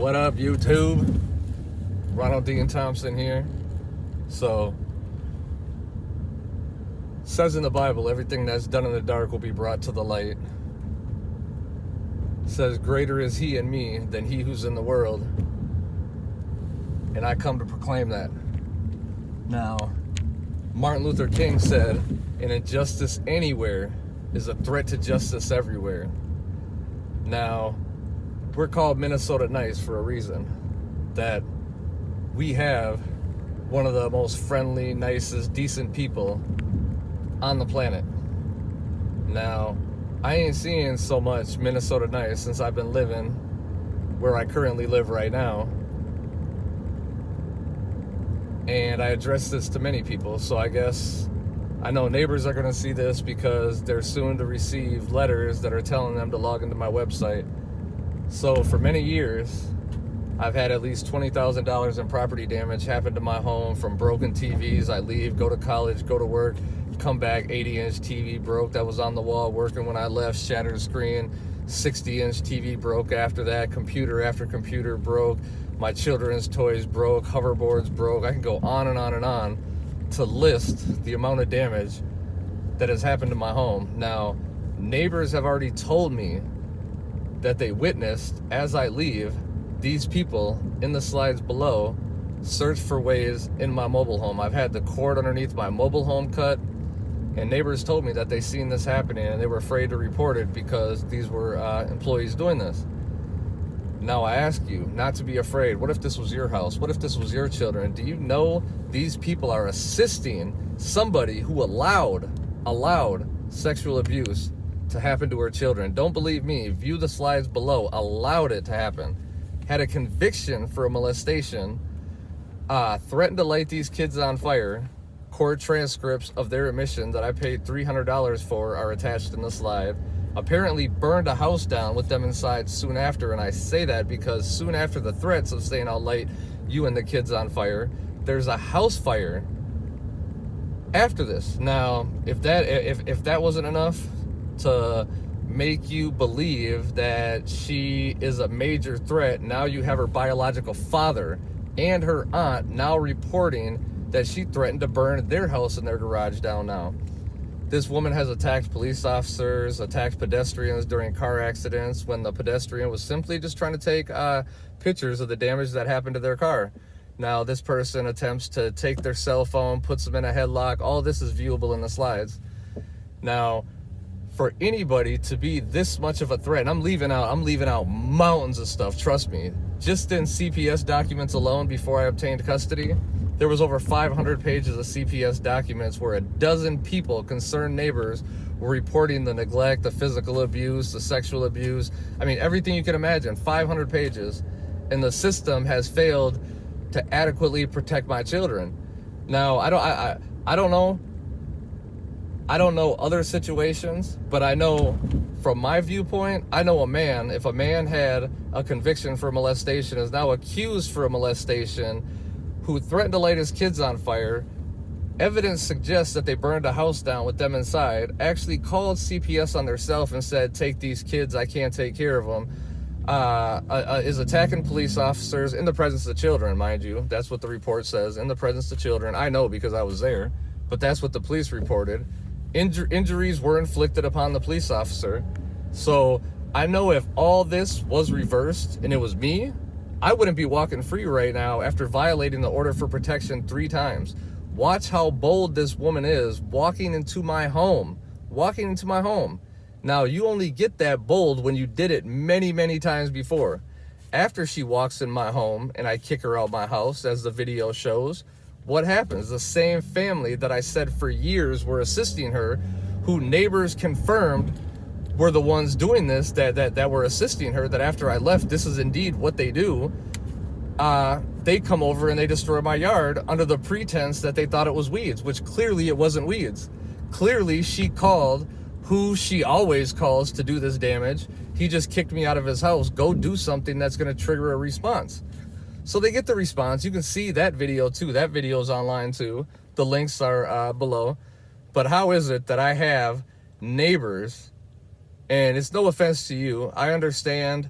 What up, YouTube? Ronald and Thompson here. So, it says in the Bible, everything that's done in the dark will be brought to the light. It says, greater is he in me than he who's in the world. And I come to proclaim that. Now, Martin Luther King said, an injustice anywhere is a threat to justice everywhere. Now, we're called Minnesota nice for a reason. That we have one of the most friendly, nicest, decent people on the planet. Now, I ain't seeing so much Minnesota nice since I've been living where I currently live right now. And I address this to many people, so I guess I know neighbors are going to see this because they're soon to receive letters that are telling them to log into my website. So for many years, I've had at least $20,000 in property damage happen to my home from broken TVs. I leave, go to college, go to work, come back, 80-inch TV broke that was on the wall working when I left, shattered screen, 60-inch TV broke after that, computer after computer broke, my children's toys broke, hoverboards broke. I can go on and on and on to list the amount of damage that has happened to my home. Now, neighbors have already told me that they witnessed as I leave these people in the slides below search for ways in my mobile home. I've had the cord underneath my mobile home cut, and neighbors told me that they seen this happening and they were afraid to report it because these were employees doing this. Now I ask you not to be afraid. What if this was your house? What if this was your children? Do you know these people are assisting somebody who allowed sexual abuse to happen to her children? Don't believe me. View the slides below. Allowed it to happen. Had a conviction for a molestation. Threatened to light these kids on fire. Court transcripts of their admission that I paid $300 for are attached in the slide. Apparently burned a house down with them inside soon after, and I say that because soon after the threats of saying I'll light you and the kids on fire, there's a house fire after this. Now, if that wasn't enough to make you believe that she is a major threat, now you have her biological father and her aunt now reporting that she threatened to burn their house and their garage down now. This woman has attacked police officers, attacked pedestrians during car accidents when the pedestrian was simply just trying to take pictures of the damage that happened to their car. Now, this person attempts to take their cell phone, puts them in a headlock. All this is viewable in the slides. Now, for anybody to be this much of a threat, and I'm leaving out mountains of stuff, trust me. Just in CPS documents alone before I obtained custody, there was over 500 pages of CPS documents where a dozen people, concerned neighbors, were reporting the neglect, the physical abuse, the sexual abuse. I mean, everything you can imagine, 500 pages. And the system has failed to adequately protect my children. Now, I don't know other situations, but I know from my viewpoint, I know if a man had a conviction for molestation, is now accused for a molestation, who threatened to light his kids on fire, evidence suggests that they burned a house down with them inside, actually called CPS on themselves and said, take these kids, I can't take care of them, is attacking police officers in the presence of children, mind you. That's what the report says, in the presence of children. I know because I was there, but that's what the police reported. Injuries were inflicted upon the police officer. So I know if all this was reversed and it was me, I wouldn't be walking free right now after violating the order for protection 3 times. Watch how bold this woman is walking into my home. Now, you only get that bold when you did it many, many times before. After she walks in my home and I kick her out my house, as the video shows, what happens? The same family that I said for years were assisting her, who neighbors confirmed were the ones doing this, that were assisting her, that after I left, this is indeed what they do. They come over and they destroy my yard under the pretense that they thought it was weeds, which clearly it wasn't weeds. Clearly she called who she always calls to do this damage. He just kicked me out of his house. Go do something that's going to trigger a response. So they get the response. You can see that video too. That video is online too. The links are below. But how is it that I have neighbors, and it's no offense to you, I understand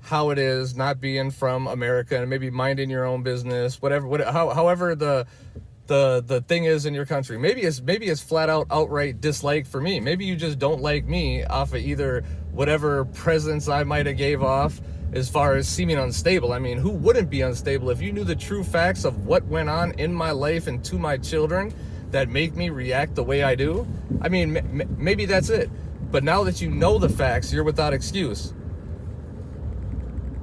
how it is not being from America and maybe minding your own business, however the thing is in your country. Maybe it's flat out outright dislike for me. Maybe you just don't like me off of either whatever presence I might have gave off as far as seeming unstable. I mean, who wouldn't be unstable if you knew the true facts of what went on in my life and to my children that make me react the way I do? I mean, maybe that's it. But now that you know the facts, you're without excuse.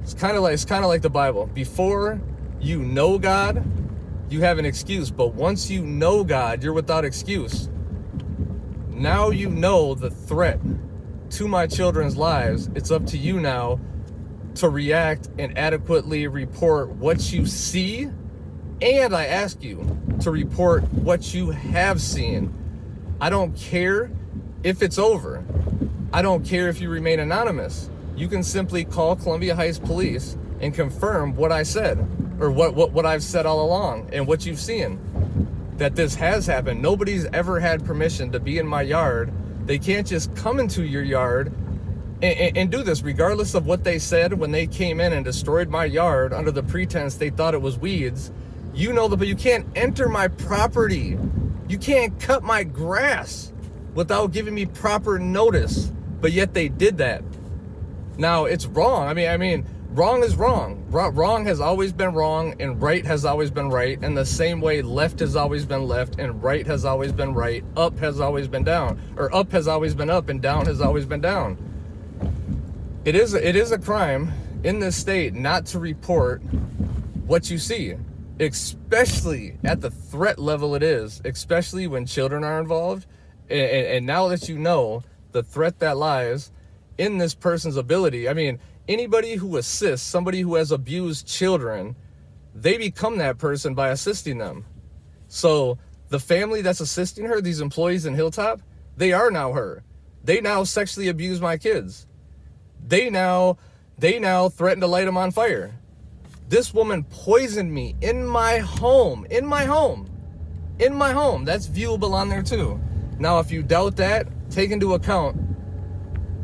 It's kind of like the Bible. Before you know God, you have an excuse. But once you know God, you're without excuse. Now you know the threat to my children's lives. It's up to you now to react and adequately report what you see. And I ask you to report what you have seen. I don't care if it's over. I don't care if you remain anonymous. You can simply call Columbia Heights Police and confirm what I said, or what I've said all along and what you've seen. That this has happened. Nobody's ever had permission to be in my yard. They can't just come into your yard and do this, regardless of what they said when they came in and destroyed my yard under the pretense they thought it was weeds. But you can't enter my property. You can't cut my grass without giving me proper notice. But yet they did that. Now, it's wrong. I mean, wrong is wrong. Wrong has always been wrong, and right has always been right. And the same way left has always been left, and right has always been right. Up has always been down. Or up has always been up, and down has always been down. It is a crime in this state not to report what you see, especially at the threat level it is, especially when children are involved. And now that you know the threat that lies in this person's ability, I mean, anybody who assists somebody who has abused children, they become that person by assisting them. So the family that's assisting her, these employees in Hilltop, they are now her. They now sexually abuse my kids. They now threaten to light them on fire. This woman poisoned me in my home. That's viewable on there too. Now, if you doubt that, take into account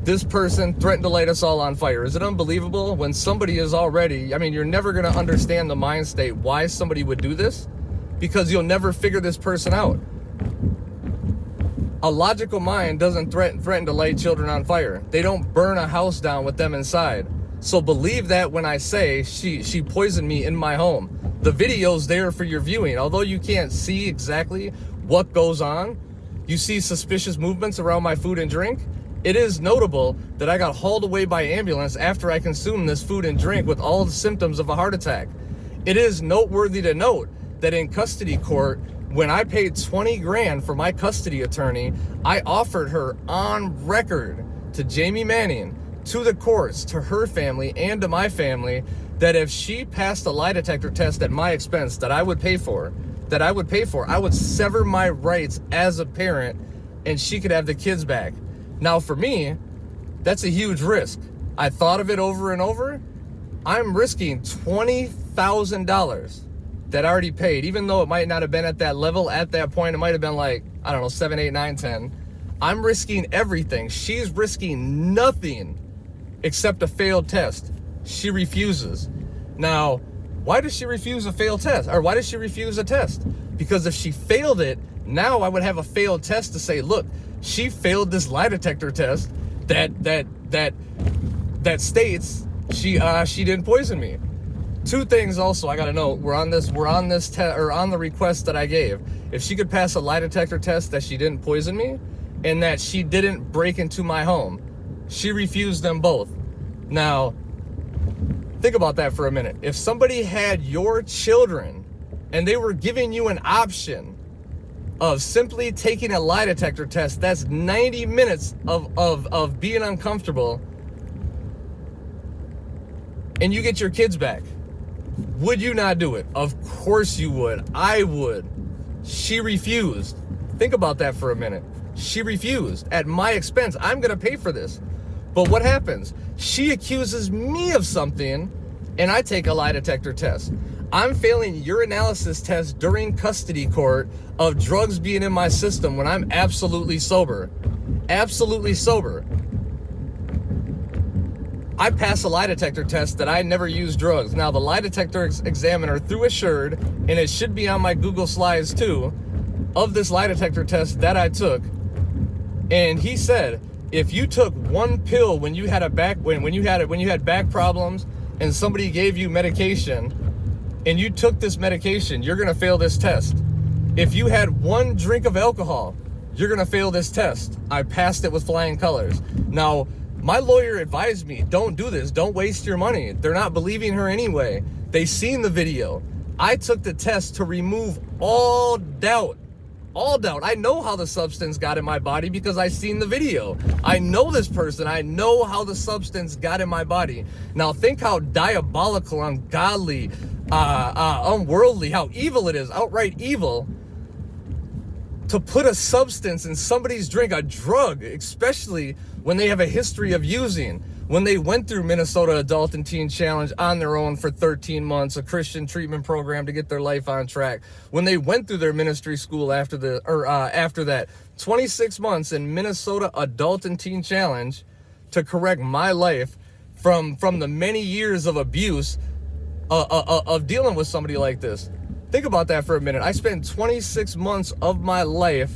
this person threatened to light us all on fire. Is it unbelievable when somebody is already, you're never going to understand the mind state why somebody would do this, because you'll never figure this person out. A logical mind doesn't threaten to light children on fire. They don't burn a house down with them inside. So believe that when I say she poisoned me in my home. The video's there for your viewing. Although you can't see exactly what goes on, you see suspicious movements around my food and drink. It is notable that I got hauled away by ambulance after I consumed this food and drink with all the symptoms of a heart attack. It is noteworthy to note that in custody court, when I paid $20,000 for my custody attorney, I offered her on record to Jamie Manning, to the courts, to her family, and to my family, that if she passed a lie detector test at my expense that I would pay for, I would sever my rights as a parent and she could have the kids back. Now, for me, that's a huge risk. I thought of it over and over. I'm risking $20,000 that I already paid, even though it might not have been at that level at that point. It might have been like, 7, 8, 9, 10. I'm risking everything. She's risking nothing except a failed test. She refuses. Now, why does she refuse a failed test? Or why does she refuse a test? Because if she failed it, now I would have a failed test to say, look, she failed this lie detector test that states she didn't poison me. Two things also I gotta know. We're on the request that I gave. If she could pass a lie detector test that she didn't poison me and that she didn't break into my home. She refused them both. Now, think about that for a minute. If somebody had your children and they were giving you an option of simply taking a lie detector test, that's 90 minutes of being uncomfortable, and you get your kids back, would you not do it? Of course you would. I would. She refused. Think about that for a minute. She refused. At my expense, I'm going to pay for this. But what happens? She accuses me of something, and I take a lie detector test. I'm failing urinalysis tests during custody court of drugs being in my system when I'm absolutely sober. Absolutely sober. I passed a lie detector test that I never used drugs. Now, the lie detector examiner threw a sherd, and it should be on my Google Slides too, of this lie detector test that I took. And he said, if you took one pill when you had when you had back problems and somebody gave you medication and you took this medication, you're gonna fail this test. If you had one drink of alcohol, you're gonna fail this test. I passed it with flying colors. Now, my lawyer advised me, don't do this. Don't waste your money. They're not believing her anyway. They seen the video. I took the test to remove all doubt. All doubt. I know how the substance got in my body because I seen the video. I know this person. I know how the substance got in my body. Now think how diabolical, ungodly, unworldly, how evil it is, outright evil, to put a substance in somebody's drink, a drug, especially when they have a history of using. When they went through Minnesota Adult and Teen Challenge on their own for 13 months, a Christian treatment program to get their life on track. When they went through their ministry school after that, 26 months in Minnesota Adult and Teen Challenge to correct my life from the many years of abuse of dealing with somebody like this. Think about that for a minute. I spent 26 months of my life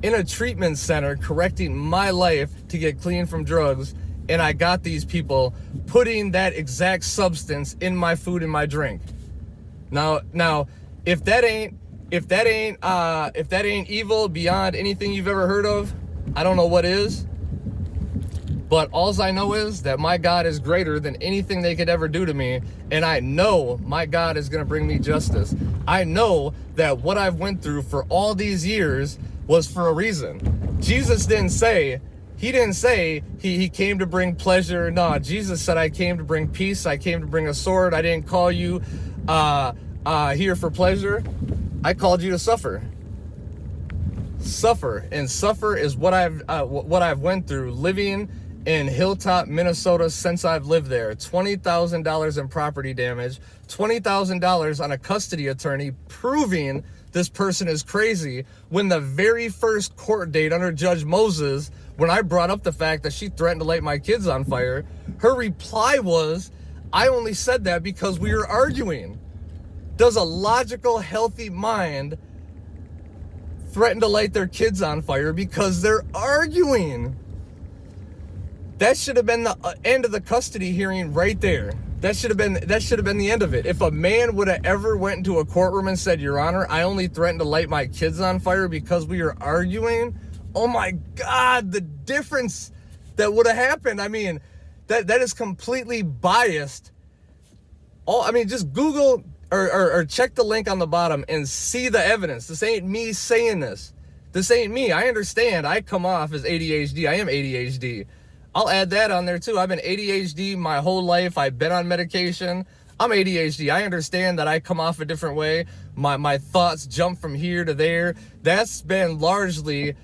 in a treatment center correcting my life to get clean from drugs, and I got these people putting that exact substance in my food and my drink. Now, if that ain't evil beyond anything you've ever heard of, I don't know what is. But alls I know is that my God is greater than anything they could ever do to me, and I know my God is going to bring me justice. I know that what I've went through for all these years was for a reason. Jesus didn't say he came to bring pleasure. No, Jesus said, I came to bring peace. I came to bring a sword. I didn't call you here for pleasure. I called you to suffer. Suffer, and suffer is what I've went through living in Hilltop, Minnesota since I've lived there. $20,000 in property damage, $20,000 on a custody attorney proving this person is crazy, when the very first court date under Judge Moses, when I brought up the fact that she threatened to light my kids on fire, her reply was, I only said that because we were arguing. Does a logical, healthy mind threaten to light their kids on fire because they're arguing? That should have been the end of the custody hearing right there. That should have been the end of it. If a man would have ever went into a courtroom and said, Your Honor, I only threatened to light my kids on fire because we were arguing, oh my God, the difference that would have happened. I mean, that is completely biased. Just Google or check the link on the bottom and see the evidence. This ain't me saying this. This ain't me. I understand. I come off as ADHD. I am ADHD. I'll add that on there too. I've been ADHD my whole life. I've been on medication. I'm ADHD. I understand that I come off a different way. My thoughts jump from here to there. That's been largely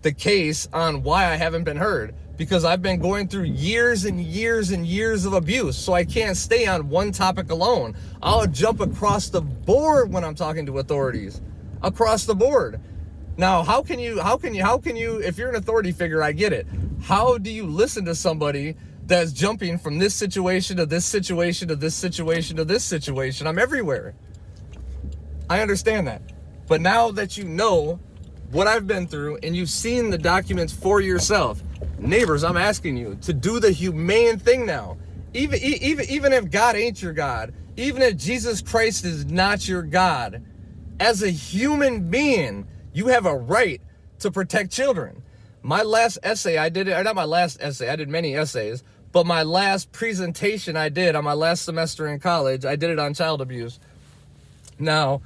the case on why I haven't been heard, because I've been going through years and years and years of abuse. So I can't stay on one topic alone. I'll jump across the board when I'm talking to authorities. Across the board. Now, how can you, if you're an authority figure, I get it. How do you listen to somebody that's jumping from this situation to this situation to this situation to this situation? I'm everywhere. I understand that. But now that you know what I've been through and you've seen the documents for yourself, neighbors, I'm asking you to do the humane thing now. Even if God ain't your God, even if Jesus Christ is not your God, as a human being, you have a right to protect children. My last essay, I did many essays, but my last presentation I did on my last semester in college, I did it on child abuse. Now,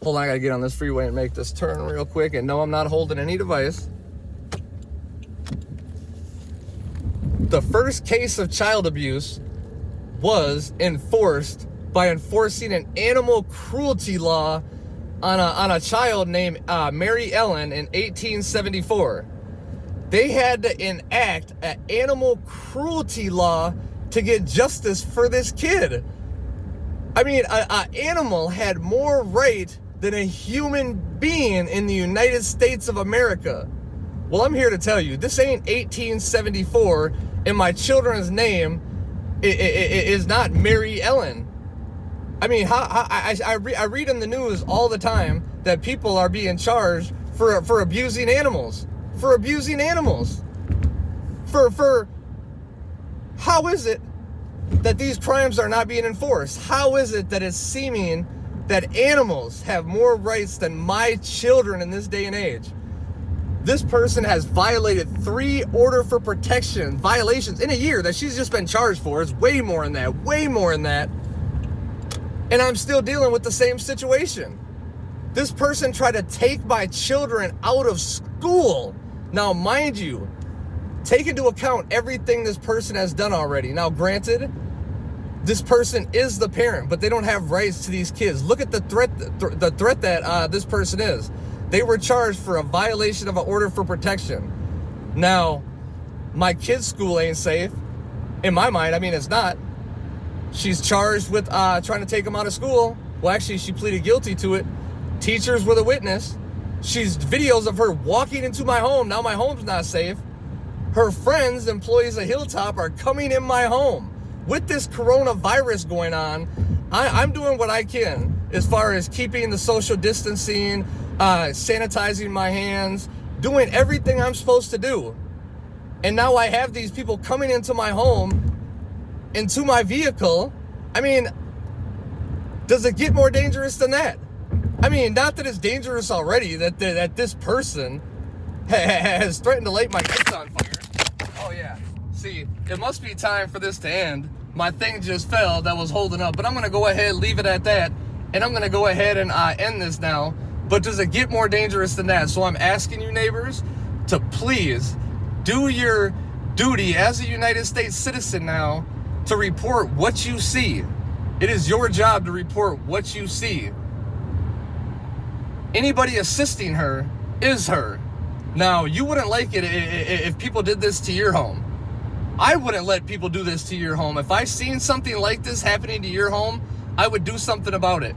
hold on, I gotta get on this freeway and make this turn real quick, and no, I'm not holding any device. The first case of child abuse was enforced by enforcing an animal cruelty law on a child named Mary Ellen in 1874. They had to enact an animal cruelty law to get justice for this kid. I mean, an animal had more right than a human being in the United States of America. Well, I'm here to tell you, this ain't 1874, and my children's name is not Mary Ellen. I mean, I read in the news all the time that people are being charged for abusing animals. For how is it that these crimes are not being enforced? How is it that it's seeming that animals have more rights than my children in this day and age? This person has violated 3 order for protection violations in a year that she's just been charged for. It's way more than that. And I'm still dealing with the same situation. This person tried to take my children out of school. Now, mind you, take into account everything this person has done already. Now, granted, this person is the parent, but they don't have rights to these kids. Look at the threat that this person is. They were charged for a violation of an order for protection. Now, my kid's school ain't safe. In my mind, I mean, it's not. She's charged with trying to take him out of school. Well, actually, she pleaded guilty to it. Teachers were the witness. She's videos of her walking into my home. Now my home's not safe. Her friends, employees of Hilltop, are coming in my home. With this coronavirus going on, I'm doing what I can as far as keeping the social distancing, sanitizing my hands, doing everything I'm supposed to do. And now I have these people coming into my home, into my vehicle. I mean, does it get more dangerous than that? I mean, not that it's dangerous already, that this person has threatened to light my kids on fire. Oh yeah, see, it must be time for this to end. My thing just fell that was holding up, but I'm gonna go ahead, leave it at that, and I'm gonna go ahead and end this now. But does it get more dangerous than that? So I'm asking you, neighbors, to please do your duty as a United States citizen now to report what you see. It is your job to report what you see. Anybody assisting her is her. Now, you wouldn't like it if people did this to your home. I wouldn't let people do this to your home. If I seen something like this happening to your home, I would do something about it.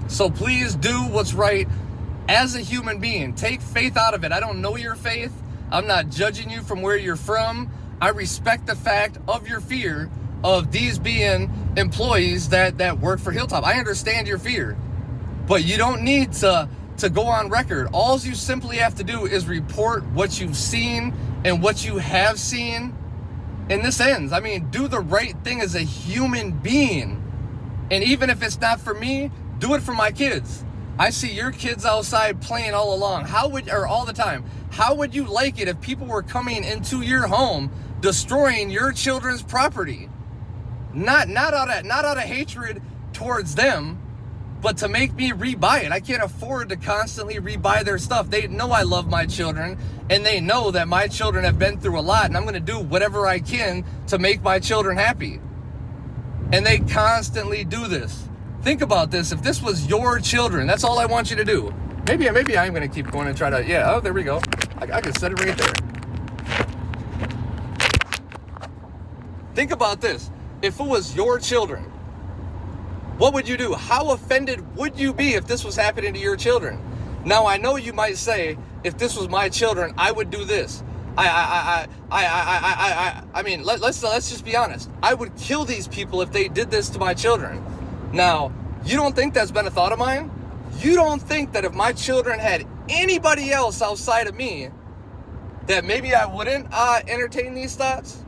So please do what's right as a human being. Take faith out of it. I don't know your faith. I'm not judging you from where you're from. I respect the fact of your fear of these being employees that work for Hilltop. I understand your fear. But you don't need to go on record. All you simply have to do is report what you've seen and what you have seen. And this ends. I mean, do the right thing as a human being. And even if it's not for me, do it for my kids. I see your kids outside playing all along. All the time. How would you like it if people were coming into your home, destroying your children's property? Not out of hatred towards them, but to make me rebuy it. I can't afford to constantly rebuy their stuff. They know I love my children, and they know that my children have been through a lot, and I'm going to do whatever I can to make my children happy. And they constantly do this. Think about this. If this was your children, that's all I want you to do. Maybe I'm going to keep going and try to, yeah, oh, there we go. I can set it right there. Think about this. If it was your children, what would you do? How offended would you be if this was happening to your children? Now, I know you might say, if this was my children, I would do this. I mean, let's just be honest. I would kill these people if they did this to my children. Now, you don't think that's been a thought of mine? You don't think that if my children had anybody else outside of me, that maybe I wouldn't entertain these thoughts?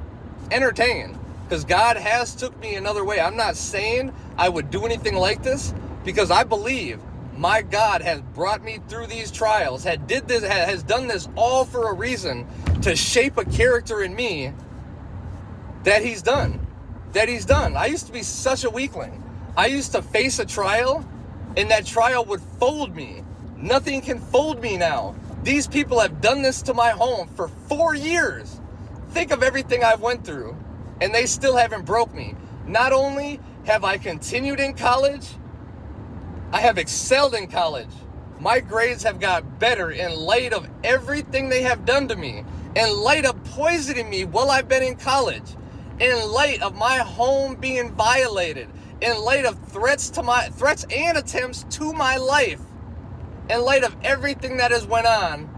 Entertain. Because God has took me another way. I'm not saying I would do anything like this, because I believe my God has brought me through these trials, has done this all for a reason, to shape a character in me that he's done. I used to be such a weakling. I used to face a trial, and that trial would fold me. Nothing can fold me now. These people have done this to my home for 4 years. Think of everything I've went through, and they still haven't broke me. Not only have I continued in college, I have excelled in college. My grades have got better in light of everything they have done to me, in light of poisoning me while I've been in college, in light of my home being violated, in light of threats and attempts to my life, in light of everything that has went on.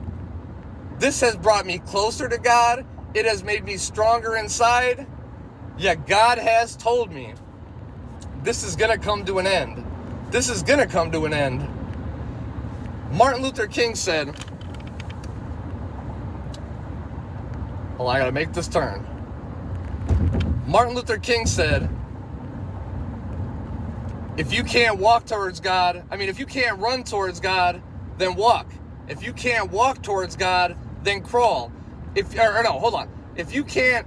This has brought me closer to God. It has made me stronger inside. Yet God has told me this is going to come to an end. This is going to come to an end. Martin Luther King said, hold on, I got to make this turn. Martin Luther King said, if you can't walk towards God, if you can't run towards God, then walk. If you can't walk towards God, then crawl. If you can't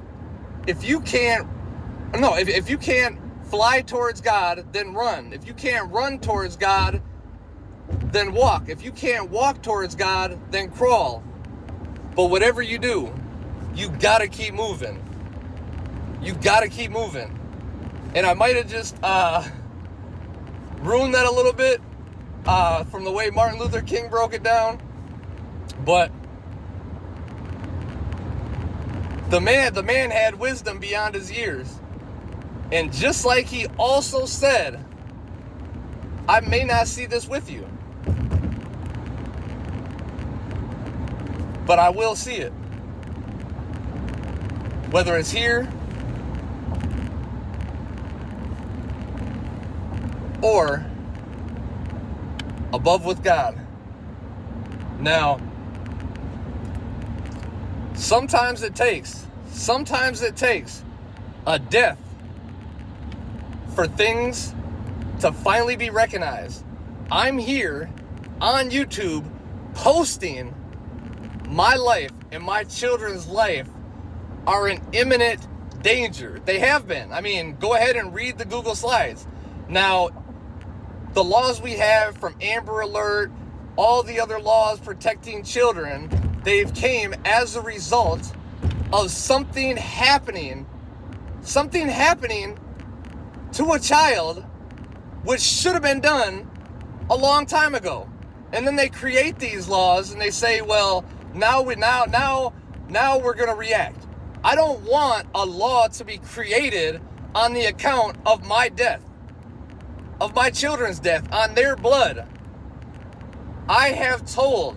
fly towards God, then run. If you can't run towards God, then walk. If you can't walk towards God, then crawl. But whatever you do, you gotta keep moving. You gotta keep moving. And I might have just ruined that a little bit from the way Martin Luther King broke it down. But the man had wisdom beyond his years. And just like he also said, I may not see this with you, but I will see it. Whether it's here or above with God. Now, sometimes it takes a death for things to finally be recognized. I'm here on YouTube posting my life and my children's life are in imminent danger. They have been. Go ahead and read the Google slides. Now, the laws we have from Amber Alert, all the other laws protecting children, they've came as a result of something happening to a child which should have been done a long time ago. And then they create these laws and they say, well, now we're going to react. I don't want a law to be created on the account of my death, of my children's death, on their blood. I have told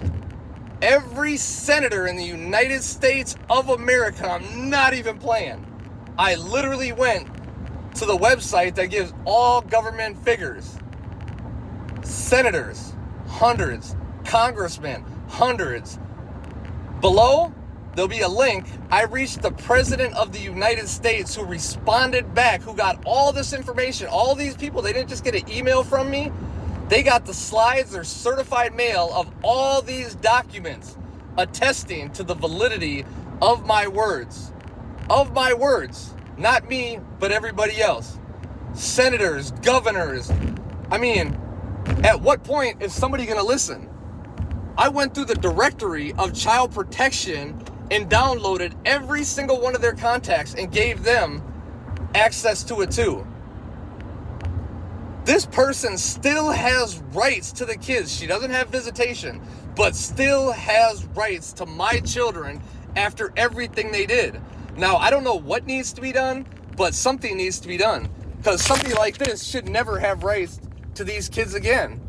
every senator in the United States of America, I'm not even playing. I literally went to the website that gives all government figures. Senators, hundreds. Congressmen, hundreds. Below, there'll be a link. I reached the President of the United States who responded back, who got all this information. All these people, they didn't just get an email from me. They got the slides, their certified mail of all these documents attesting to the validity of my words. Of my words. Not me, but everybody else. Senators, governors. At what point is somebody going to listen? I went through the directory of child protection and downloaded every single one of their contacts and gave them access to it too. This person still has rights to the kids. She doesn't have visitation, but still has rights to my children after everything they did. Now, I don't know what needs to be done, but something needs to be done. Because somebody like this should never have rights to these kids again.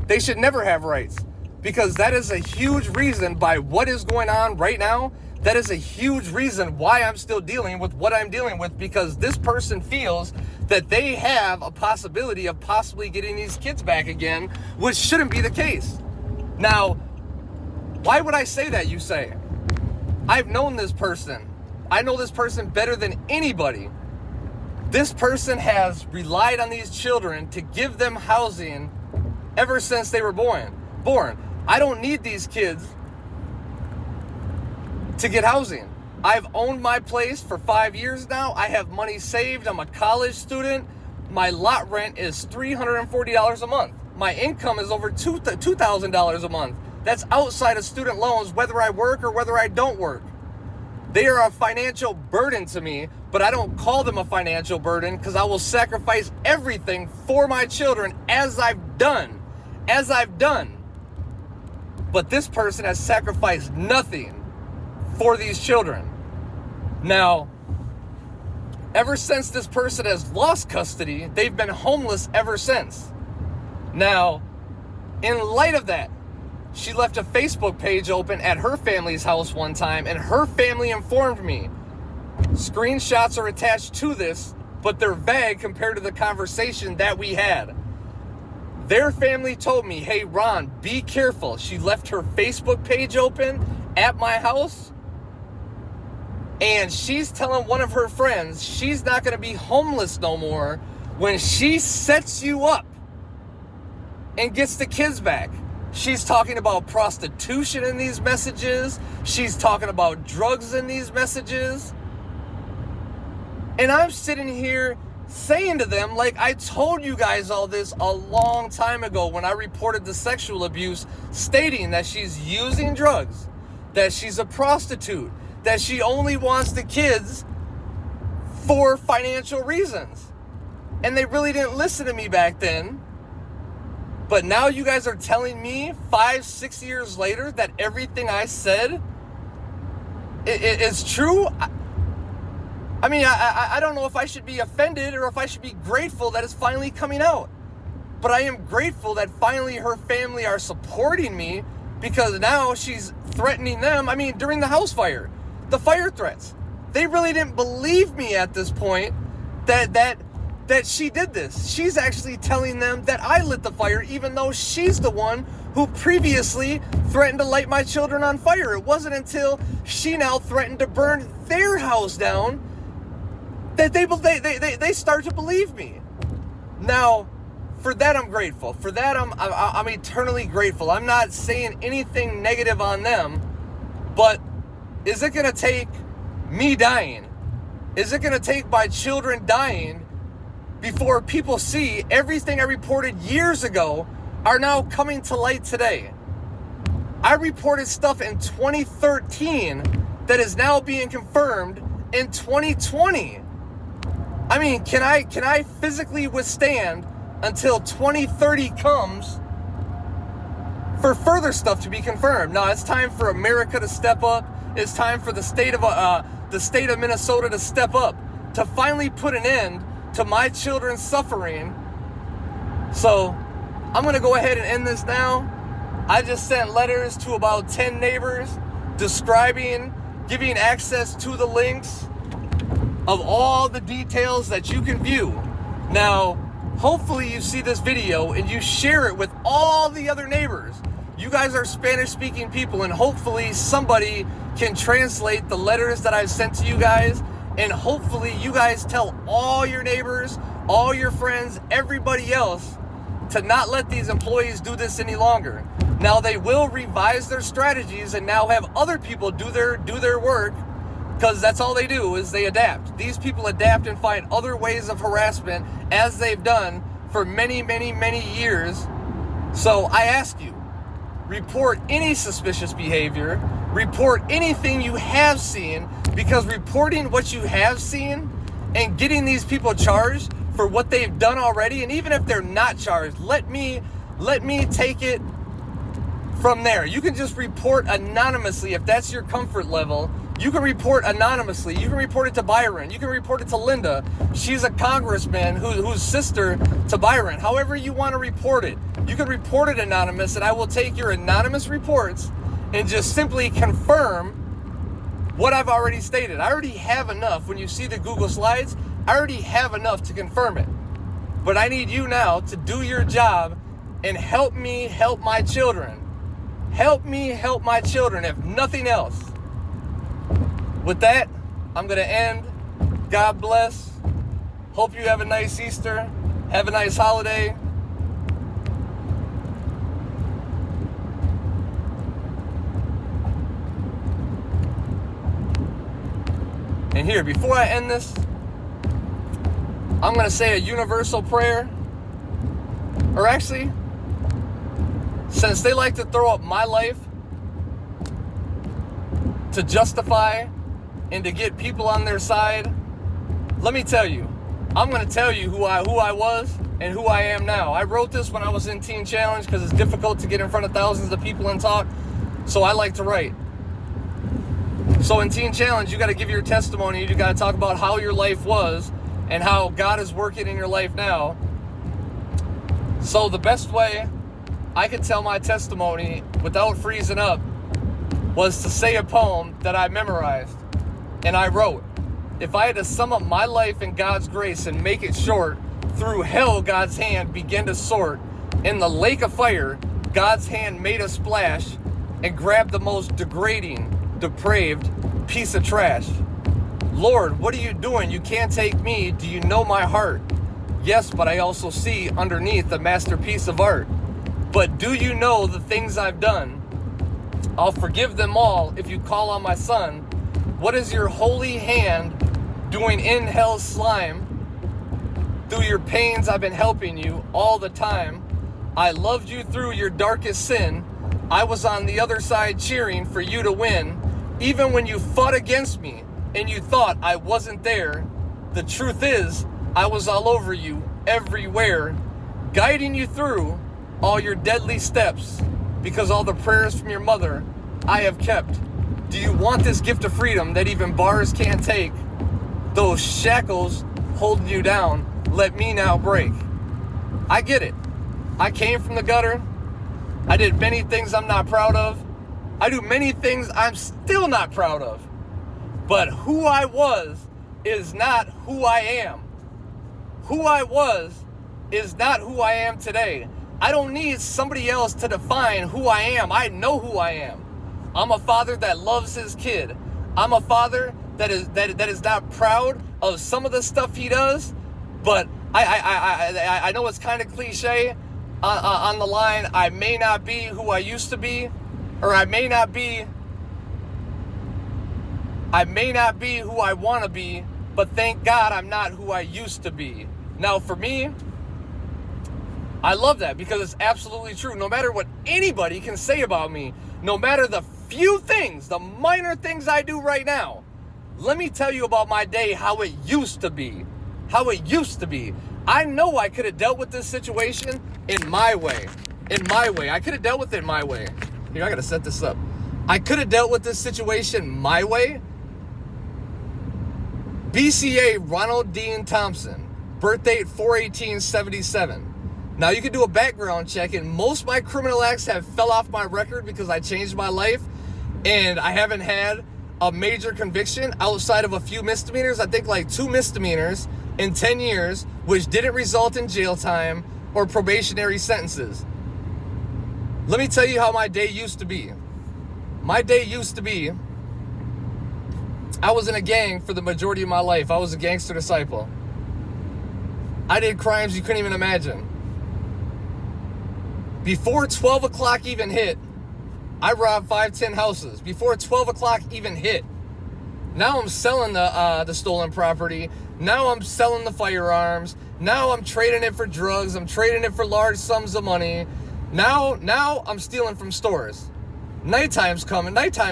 They should never have rights. Because that is a huge reason by what is going on right now. That is a huge reason why I'm still dealing with what I'm dealing with, because this person feels that they have a possibility of possibly getting these kids back again, which shouldn't be the case. Now, why would I say that, you say? I've known this person. I know this person better than anybody. This person has relied on these children to give them housing ever since they were born. I don't need these kids to get housing. I've owned my place for 5 years now. I have money saved. I'm a college student. My lot rent is $340 a month. My income is over $2,000 a month. That's outside of student loans, whether I work or whether I don't work. They are a financial burden to me, but I don't call them a financial burden because I will sacrifice everything for my children as I've done. But this person has sacrificed nothing for these children. Now, ever since this person has lost custody, they've been homeless ever since. Now, in light of that, she left a Facebook page open at her family's house one time, and her family informed me Screenshots are attached to this, but they're vague compared to the conversation that we had. Their family told me, hey, Ron, be careful. She left her Facebook page open at my house, and she's telling one of her friends she's not going to be homeless no more when she sets you up and gets the kids back. She's talking about prostitution in these messages. She's talking about drugs in these messages. And I'm sitting here saying to them, like, I told you guys all this a long time ago when I reported the sexual abuse, stating that she's using drugs, that she's a prostitute, that she only wants the kids for financial reasons. And they really didn't listen to me back then. But now you guys are telling me 5-6 years later that everything I said is true. I mean, I don't know if I should be offended or if I should be grateful that it's finally coming out. But I am grateful that finally her family are supporting me, because now she's threatening them. I mean, during the house fire, the fire threats, they really didn't believe me at this point that she did this. She's actually telling them that I lit the fire, even though she's the one who previously threatened to light my children on fire. It wasn't until she now threatened to burn their house down that they start to believe me. Now, for that I'm grateful. For that I'm eternally grateful. I'm not saying anything negative on them, but is it going to take me dying? Is it going to take my children dying before people see everything I reported years ago are now coming to light today? I reported stuff in 2013 that is now being confirmed in 2020. I mean, can I physically withstand until 2030 comes for further stuff to be confirmed? Now, it's time for America to step up. It's time for the state of Minnesota to step up, to finally put an end to my children's suffering. So I'm going to go ahead and end this now. I just sent letters to about 10 neighbors describing, giving access to the links of all the details that you can view. Now, hopefully you see this video and you share it with all the other neighbors. You guys are Spanish-speaking people, and hopefully somebody can translate the letters that I've sent to you guys, and hopefully you guys tell all your neighbors, all your friends, everybody else to not let these employees do this any longer. Now, they will revise their strategies and now have other people do their work, because that's all they do, is they adapt. These people adapt and find other ways of harassment, as they've done for many, many, many years. So I ask you, report any suspicious behavior, report anything you have seen, because reporting what you have seen and getting these people charged for what they've done already, and even if they're not charged, let me take it from there. You can just report anonymously if that's your comfort level. You can report anonymously. You can report it to Byron. You can report it to Linda. She's a congressman who's sister to Byron. However you want to report it. You can report it anonymous, and I will take your anonymous reports and just simply confirm what I've already stated. I already have enough. When you see the Google Slides, I already have enough to confirm it. But I need you now to do your job and help me help my children. Help me help my children, if nothing else. With that, I'm going to end. God bless. Hope you have a nice Easter. Have a nice holiday. And here, before I end this, I'm going to say a universal prayer. Or actually, since they like to throw up my life to justify and to get people on their side, let me tell you, I'm going to tell you who I was and who I am now. I wrote this when I was in Teen Challenge because it's difficult to get in front of thousands of people and talk, so I like to write. So in Teen Challenge, you got to give your testimony. You got to talk about how your life was and how God is working in your life now. So the best way I could tell my testimony without freezing up was to say a poem that I memorized and I wrote. if I had to sum up my life in God's grace and make it short, through hell, God's hand began to sort. In the lake of fire, God's hand made a splash and grabbed the most degrading, depraved piece of trash. Lord, what are you doing? You can't take me. Do you know my heart? Yes, but I also see underneath a masterpiece of art. But do you know the things I've done? I'll forgive them all if you call on my son. What is your holy hand doing in hell's slime? Through your pains I've been helping you all the time. I loved you through your darkest sin. I was on the other side cheering for you to win. Even when you fought against me and you thought I wasn't there, the truth is I was all over you everywhere, guiding you through all your deadly steps, because all the prayers from your mother I have kept. Do you want this gift of freedom that even bars can't take? Those shackles holding you down, let me now break. I get it. I came from the gutter. I did many things I'm not proud of. I do many things I'm still not proud of. But who I was is not who I am. Who I was is not who I am today. I don't need somebody else to define who I am. I know who I am. I'm a father that loves his kid. I'm a father that is not proud of some of the stuff he does, but I know it's kind of cliche on the line, I may not be who I used to be, or I may not be who I want to be, but thank God I'm not who I used to be. Now for me, I love that because it's absolutely true. No matter what anybody can say about me, no matter the few things, the minor things I do right now, let me tell you about my day, how it used to be. How it used to be. I know I could have dealt with this situation in my way. In my way. I could have dealt with it my way. Here, I gotta set this up. I could have dealt with this situation my way. BCA Ronald Dean Thompson. Birth date 4/18/77. Now you can do a background check, and most of my criminal acts have fell off my record because I changed my life, and I haven't had a major conviction outside of a few misdemeanors. I think like 2 misdemeanors in 10 years, which didn't result in jail time or probationary sentences. Let me tell you how my day used to be. My day used to be, I was in a gang for the majority of my life. I was a gangster disciple. I did crimes you couldn't even imagine. Before 12 o'clock even hit, I robbed 5-10 houses. Before 12 o'clock even hit. Now I'm selling the stolen property. Now I'm selling the firearms. Now I'm trading it for drugs. I'm trading it for large sums of money. Now I'm stealing from stores. Nighttime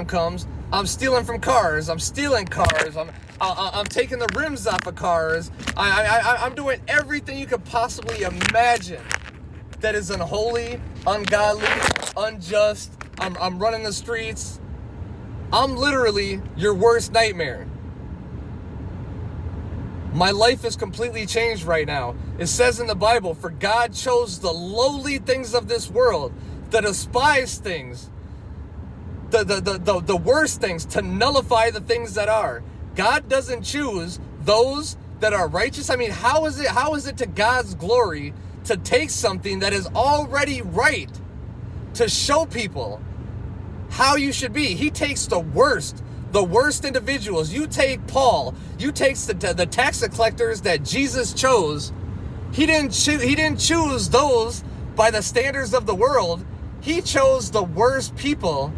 comes, I'm stealing from cars. I'm stealing cars. I'm taking the rims off of cars. I'm doing everything you could possibly imagine that is unholy, ungodly, unjust. I'm running the streets. I'm literally your worst nightmare. My life is completely changed right now. It says in the Bible, for God chose the lowly things of this world, the despised things, the worst things, to nullify the things that are. God doesn't choose those that are righteous. I mean, how is it to God's glory to take something that is already right to show people how you should be? He takes the worst individuals. You take Paul, you take the tax collectors that Jesus chose. He didn't choose those by the standards of the world. He chose the worst people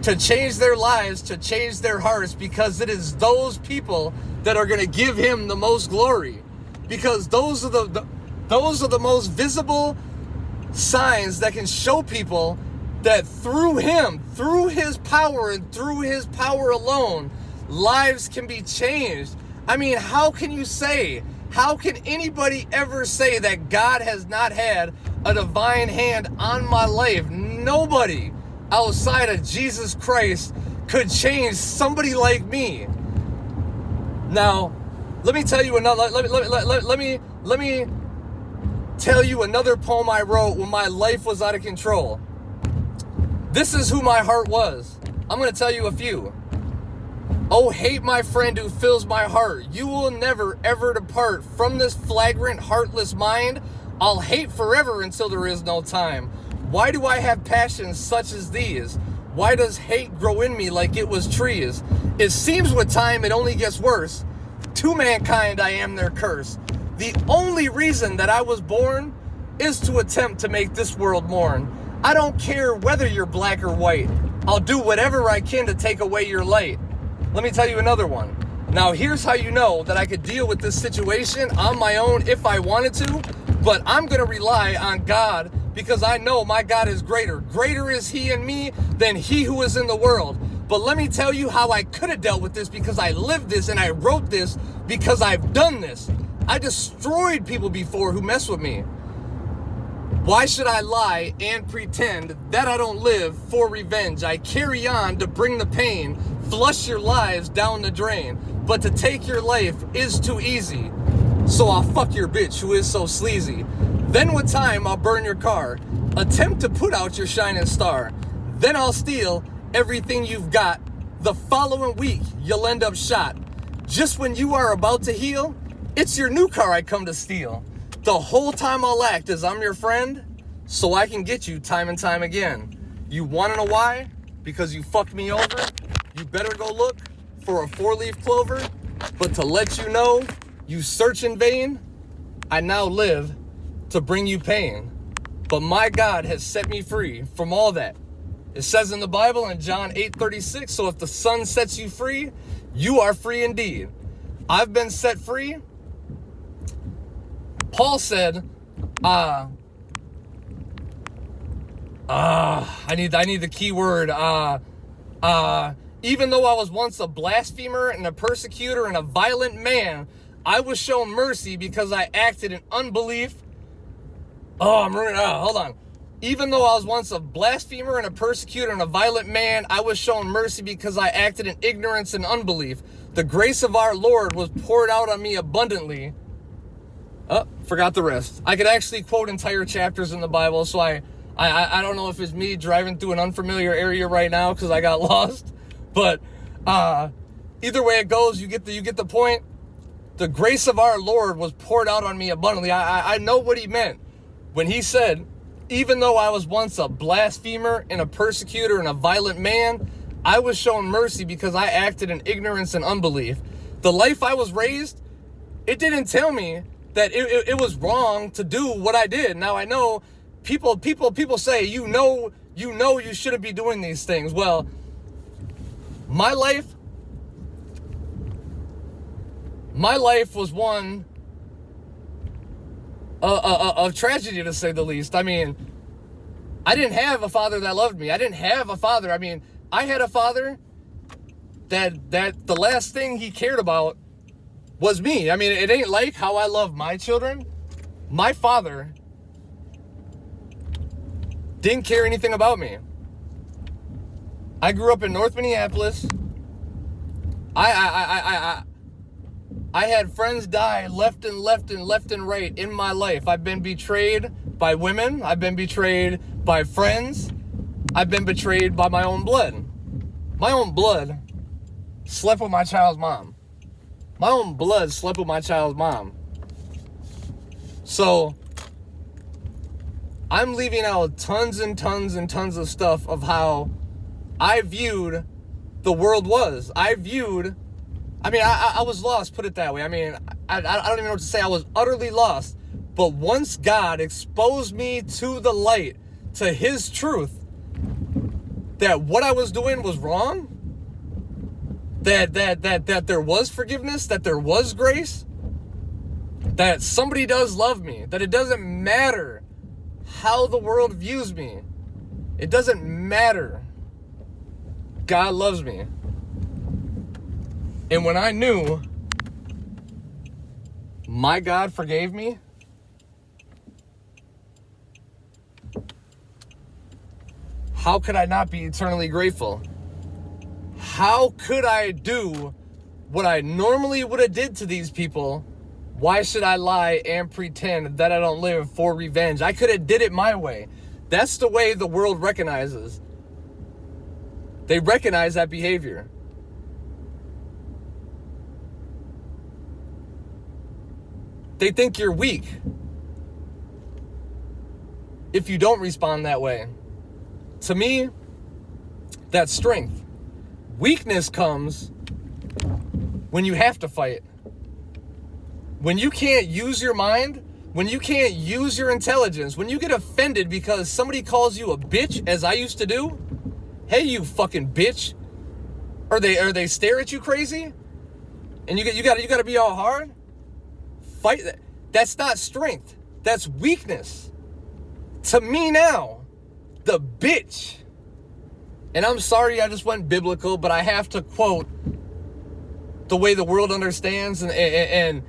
to change their lives, to change their hearts, because it is those people that are going to give him the most glory, because those are the most visible signs that can show people that through him, through his power and through his power alone, lives can be changed. I mean, how can anybody ever say that God has not had a divine hand on my life? Nobody outside of Jesus Christ could change somebody like me. Now, let me tell you another. Let me tell you another poem I wrote when my life was out of control. This is who my heart was. I'm going to tell you a few. Oh, hate my friend who fills my heart. You will never, ever depart from this flagrant, heartless mind. I'll hate forever until there is no time. Why do I have passions such as these? Why does hate grow in me like it was trees? It seems with time it only gets worse. To mankind I am their curse. The only reason that I was born is to attempt to make this world mourn. I don't care whether you're black or white. I'll do whatever I can to take away your light. Let me tell you another one. Now here's how you know that I could deal with this situation on my own if I wanted to, but I'm going to rely on God because I know my God is greater. Greater is he in me than he who is in the world. But let me tell you how I could have dealt with this because I lived this and I wrote this because I've done this. I destroyed people before who mess with me. Why should I lie and pretend that I don't live for revenge? I carry on to bring the pain, flush your lives down the drain. But to take your life is too easy. So I'll fuck your bitch who is so sleazy. Then with time I'll burn your car. Attempt to put out your shining star. Then I'll steal everything you've got. The following week you'll end up shot. Just when you are about to heal, it's your new car I come to steal. The whole time I'll act as I'm your friend, so I can get you time and time again. You wanna know why? Because you fucked me over? You better go look for a 4-leaf clover. But to let you know, you search in vain. I now live to bring you pain. But my God has set me free from all that. It says in the Bible in John 8:36, so if the Son sets you free, you are free indeed. I've been set free. Paul said, I need the key word. Even though I was once a blasphemer and a persecutor and a violent man, I was shown mercy because I acted in unbelief. Hold on. Even though I was once a blasphemer and a persecutor and a violent man, I was shown mercy because I acted in ignorance and unbelief. The grace of our Lord was poured out on me abundantly. Forgot the rest. I could actually quote entire chapters in the Bible, so I don't know if it's me driving through an unfamiliar area right now because I got lost. But either way it goes, you get the point. The grace of our Lord was poured out on me abundantly. I know what he meant when he said, even though I was once a blasphemer and a persecutor and a violent man, I was shown mercy because I acted in ignorance and unbelief. The life I was raised, it didn't tell me that it was wrong to do what I did. Now I know people say, you know you shouldn't be doing these things. Well, my life was one of tragedy, to say the least. I mean, I didn't have a father that loved me. I didn't have a father. I mean, I had a father that the last thing he cared about was me. I mean, it ain't like how I love my children. My father didn't care anything about me. I grew up in North Minneapolis. I had friends die left and right in my life. I've been betrayed by women. I've been betrayed by friends. I've been betrayed by my own blood. My own blood slept with my child's mom. My own blood slept with my child's mom. So I'm leaving out tons and tons and tons of stuff of how I viewed the world was. I was lost, put it that way. I mean, I don't even know what to say. I was utterly lost. But once God exposed me to the light, to his truth, that what I was doing was wrong, that there was forgiveness, that there was grace, that somebody does love me, that it doesn't matter how the world views me. It doesn't matter. God loves me. And when I knew my God forgave me, how could I not be eternally grateful? How could I do what I normally would have did to these people? Why should I lie and pretend that I don't live for revenge? I could have did it my way. That's the way the world recognizes. They recognize that behavior. They think you're weak if you don't respond that way. To me, that's strength. Weakness comes when you have to fight. When you can't use your mind, when you can't use your intelligence, when you get offended because somebody calls you a bitch, as I used to do. Hey, you fucking bitch. Or they stare at you crazy, and you gotta be all hard. Fight that. That's not strength. That's weakness. To me now, the bitch. And I'm sorry I just went biblical, but I have to quote the way the world understands and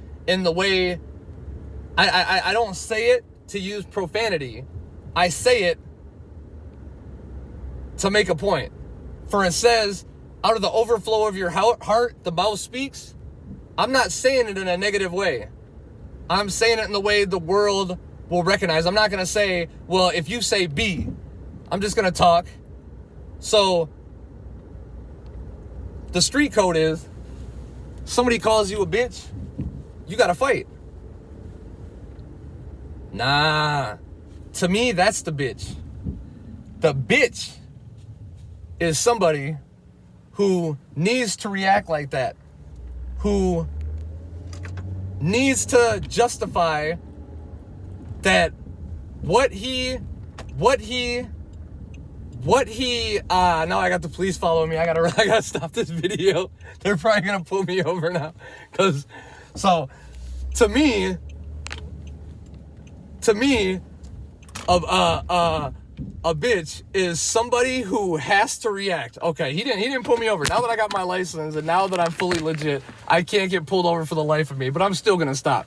the way I don't say it to use profanity. I say it to make a point. For it says, out of the overflow of your heart, the mouth speaks. I'm not saying it in a negative way. I'm saying it in the way the world will recognize. I'm not going to say, well, if you say B, I'm just going to talk. So the street code is, somebody calls you a bitch, you got to fight. Nah. To me, that's the bitch. The bitch is somebody who needs to react like that, who needs to justify that what he now I got the police following me. I gotta stop this video. They're probably gonna pull me over now. To me, a bitch is somebody who has to react. Okay, he didn't pull me over. Now that I got my license and now that I'm fully legit, I can't get pulled over for the life of me, but I'm still gonna stop.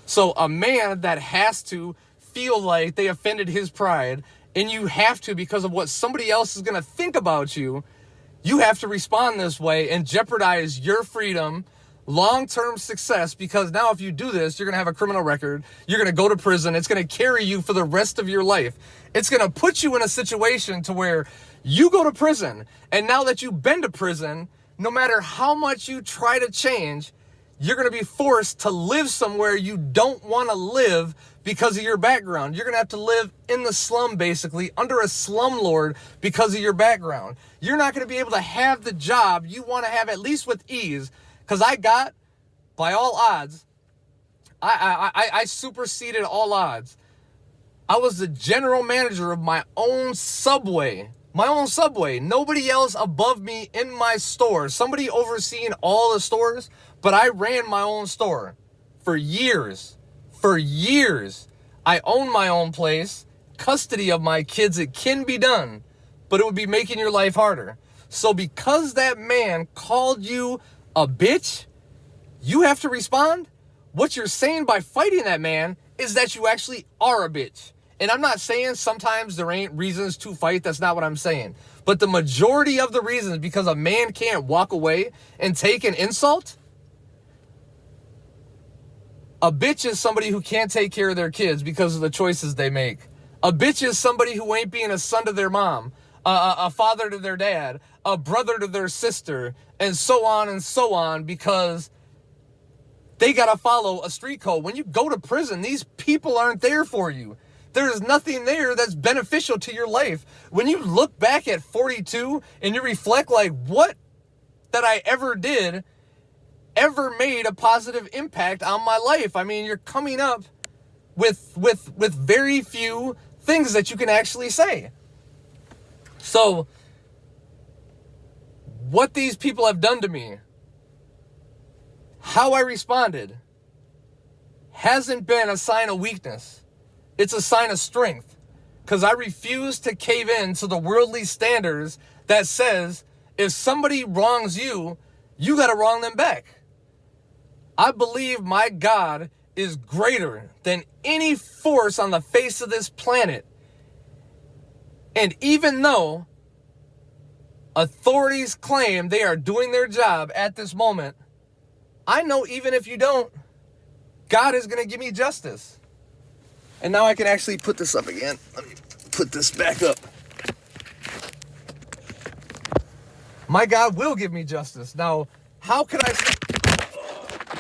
So a man that has to feel like they offended his pride, and you have to, because of what somebody else is gonna think about you, you have to respond this way and jeopardize your freedom, long-term success, because now if you do this, you're going to have a criminal record, you're going to go to prison, it's going to carry you for the rest of your life. It's going to put you in a situation to where you go to prison, and now that you've been to prison, no matter how much you try to change, you're going to be forced to live somewhere you don't want to live because of your background. You're going to have to live in the slum, basically, under a slumlord because of your background. You're not going to be able to have the job you want to have, at least with ease, because I got, by all odds, I superseded all odds. I was the general manager of my own Subway. Nobody else above me in my store. Somebody overseeing all the stores, but I ran my own store for years. I own my own place, custody of my kids. It can be done, but it would be making your life harder. So because that man called you a bitch, you have to respond. What you're saying by fighting that man is that you actually are a bitch. And I'm not saying sometimes there ain't reasons to fight. That's not what I'm saying. But the majority of the reasons, because a man can't walk away and take an insult. A bitch is somebody who can't take care of their kids because of the choices they make. A bitch is somebody who ain't being a son to their mom, a father to their dad, a brother to their sister, and so on, because they got to follow a street code. When you go to prison, these people aren't there for you. There is nothing there that's beneficial to your life. When you look back at 42 and you reflect like, what that I ever did ever made a positive impact on my life? I mean, you're coming up with very few things that you can actually say. So what these people have done to me, how I responded, hasn't been a sign of weakness. It's a sign of strength, because I refuse to cave in to the worldly standards that says if somebody wrongs you, you got to wrong them back. I believe my God is greater than any force on the face of this planet. And even though authorities claim they are doing their job at this moment, I know even if you don't, God is going to give me justice. And now I can actually put this up again. Let me put this back up. My God will give me justice. Now, how can I say